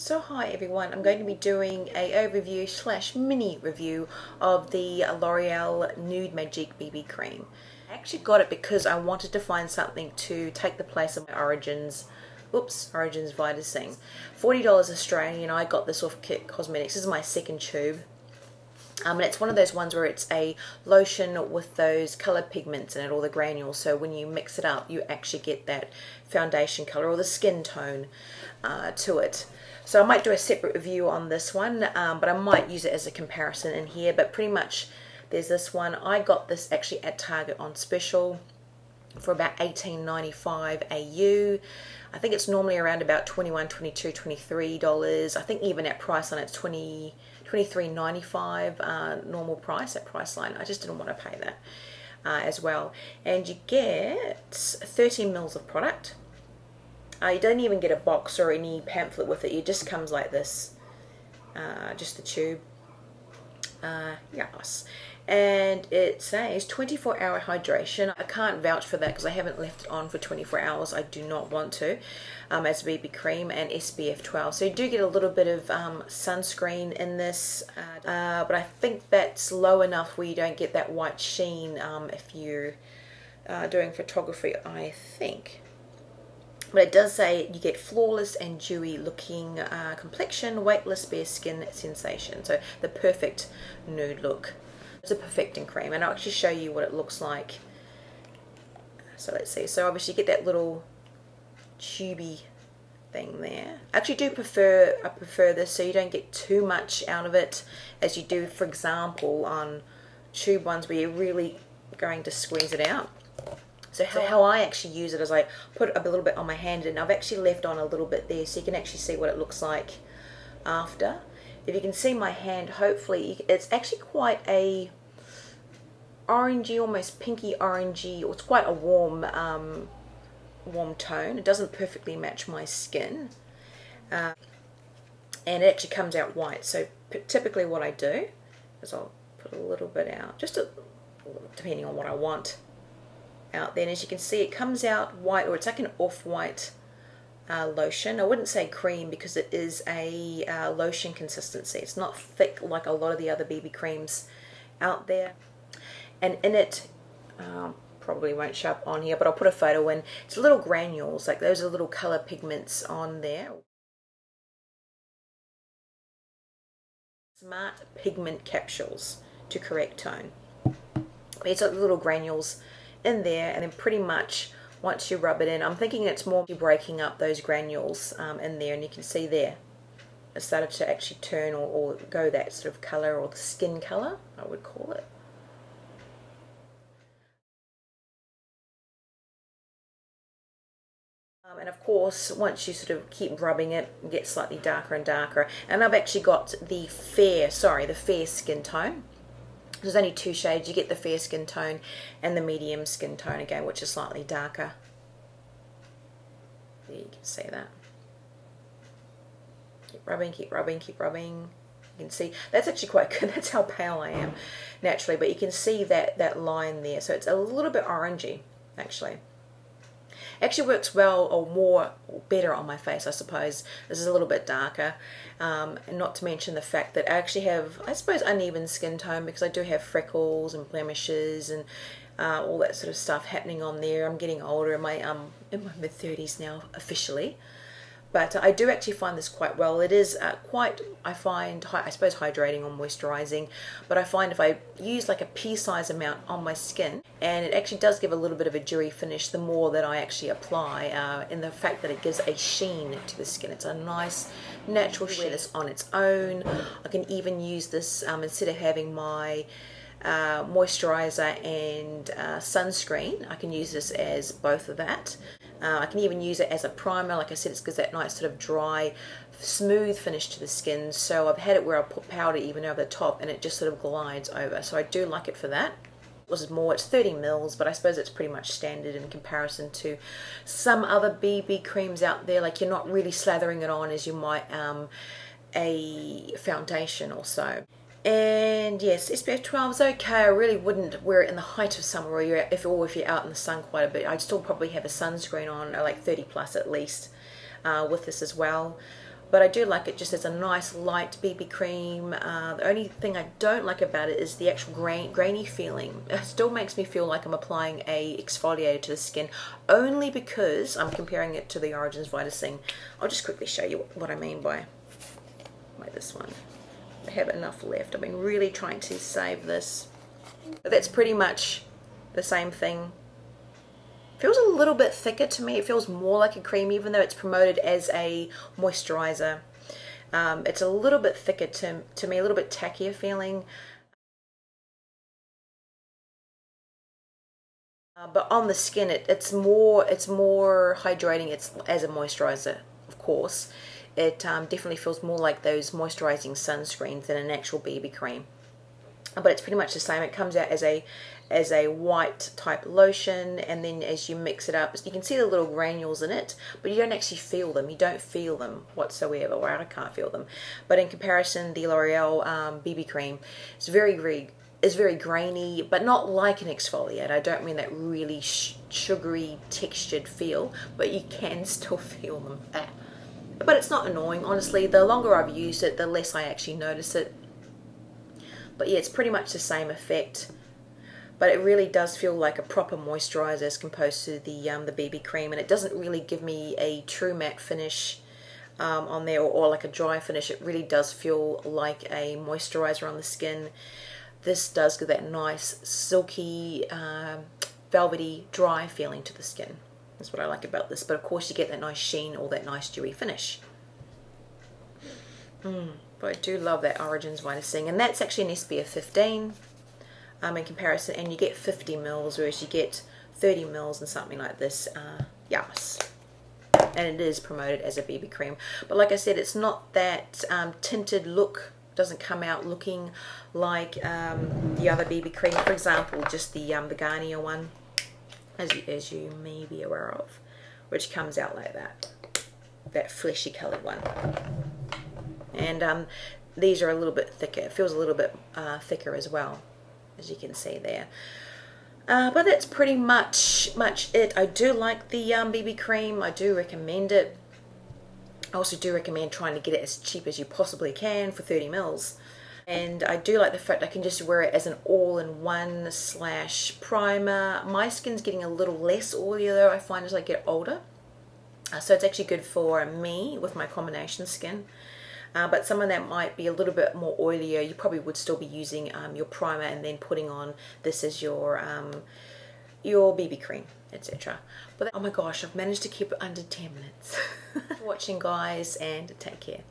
So hi everyone, I'm going to be doing a overview slash mini review of the L'Oreal Nude Magique BB cream. I actually got it because I wanted to find something to take the place of my Origins VitaZing. $40 Australian. I got this off Kit Cosmetics. This is my second tube. And it's one of those ones where it's a lotion with those colored pigments in it, or the granules, so when you mix it up you actually get that foundation color or the skin tone to it. So I might do a separate review on this one, but I might use it as a comparison in here. But pretty much there's this one. I got this actually at Target on special for about $18.95 AU. I think it's normally around about $21, $22, $23. I think even at Priceline it's $23.95 normal price at Priceline. I just didn't want to pay that as well. And you get 30 mils of product. You don't even get a box or any pamphlet with it. It just comes like this, just the tube. Yes. And it says 24-hour hydration. I can't vouch for that because I haven't left it on for 24 hours. I do not want to, as BB cream, and SPF 12. So you do get a little bit of sunscreen in this, but I think that's low enough where you don't get that white sheen if you're doing photography, I think. But it does say you get flawless and dewy looking complexion, weightless bare skin sensation. So the perfect nude look. It's a perfecting cream, and I'll actually show you what it looks like. So let's see. So obviously you get that little tubey thing there. I actually prefer this, so you don't get too much out of it as you do, for example, on tube ones where you're really going to squeeze it out. So how I actually use it is I put a little bit on my hand, and I've actually left on a little bit there so you can actually see what it looks like after. If you can see my hand, hopefully, it's actually quite a orangey, almost pinky orangey, or it's quite a warm warm tone. It doesn't perfectly match my skin, and it actually comes out white. So typically what I do is I'll put a little bit out, just depending on what I want out there, and as you can see it comes out white, or it's like an off-white lotion. I wouldn't say cream because it is a lotion consistency. It's not thick like a lot of the other BB creams out there. And in it, probably won't show up on here, but I'll put a photo in. It's little granules, like those are little color pigments on there. Smart pigment capsules to correct tone. It's like little granules in there, and then pretty much once you rub it in, I'm thinking it's more breaking up those granules in there, and you can see there it started to actually turn or go that sort of color, or the skin color I would call it. And of course once you sort of keep rubbing it, it gets slightly darker and darker, and I've actually got the fair skin tone. There's only two shades. You get the fair skin tone and the medium skin tone again, which is slightly darker. There, you can see that. Keep rubbing, keep rubbing, keep rubbing. You can see that's actually quite good. That's how pale I am naturally, but you can see that line there. So it's a little bit orangey actually. Actually works well, or better on my face, I suppose. This is a little bit darker, and not to mention the fact that I actually have, I suppose, uneven skin tone, because I do have freckles and blemishes and all that sort of stuff happening on there. I'm getting older, in my mid-30s now officially, but I do actually find this quite well. It is quite, I find, I suppose, hydrating or moisturizing, but I find if I use like a pea-size amount on my skin, and it actually does give a little bit of a dewy finish the more that I actually apply, in the fact that it gives a sheen to the skin. It's a nice natural sheen. It's on its own. I can even use this instead of having my moisturiser and sunscreen, I can use this as both of that. I can even use it as a primer. Like I said, it gives that nice sort of dry, smooth finish to the skin. So I've had it where I put powder even over the top, and it just sort of glides over. So I do like it for that. It's 30 mils, but I suppose it's pretty much standard in comparison to some other BB creams out there. Like, you're not really slathering it on as you might a foundation or so. And yes, SPF 12 is okay. I really wouldn't wear it in the height of summer, or if you're out in the sun quite a bit. I'd still probably have a sunscreen on, like 30 plus at least, with this as well. but I do like it just as a nice light BB cream. The only thing I don't like about it is the actual grainy feeling. It still makes me feel like I'm applying a exfoliator to the skin, only because I'm comparing it to the Origins VitaZing. I'll just quickly show you what I mean by this one. I have enough left. I've been really trying to save this. But that's pretty much the same thing. Feels a little bit thicker to me. It feels more like a cream, even though it's promoted as a moisturiser. It's a little bit thicker to me, a little bit tackier feeling. But on the skin, it's more hydrating. It's as a moisturiser, of course. It definitely feels more like those moisturising sunscreens than an actual BB cream. But it's pretty much the same. It comes out as a white type lotion, and then as you mix it up, you can see the little granules in it, but you don't actually feel them. You don't feel them whatsoever, or I can't feel them. But in comparison, the L'Oreal BB cream is very grainy, but not like an exfoliator. I don't mean that really sugary textured feel, but you can still feel them. But it's not annoying, honestly. The longer I've used it, the less I actually notice it. But yeah, it's pretty much the same effect, but it really does feel like a proper moisturizer as opposed to the BB cream, and it doesn't really give me a true matte finish on there, or like a dry finish. It really does feel like a moisturizer on the skin. This does give that nice silky velvety dry feeling to the skin. That's what I like about this, but of course you get that nice sheen or that nice dewy finish. But I do love that Origins VitaZing, and that's actually an SPF 15 in comparison, and you get 50 mils, whereas you get 30 mils and something like this. Yes, and it is promoted as a BB cream, but like I said, it's not that tinted look. It doesn't come out looking like the other BB cream. For example, just the Garnier one, as you may be aware of, which comes out like that fleshy coloured one. And these are a little bit thicker. It feels a little bit thicker as well, as you can see there. But that's pretty much it. I do like the BB cream. I do recommend it. I also do recommend trying to get it as cheap as you possibly can for 30 mils. And I do like the fact I can just wear it as an all-in-one / primer. My skin's getting a little less oily though, I find, as I get older. So it's actually good for me with my combination skin. But someone that might be a little bit more oilier, you probably would still be using your primer and then putting on this as your BB cream, etc. But oh my gosh, I've managed to keep it under 10 minutes. Thanks for watching, guys, and take care.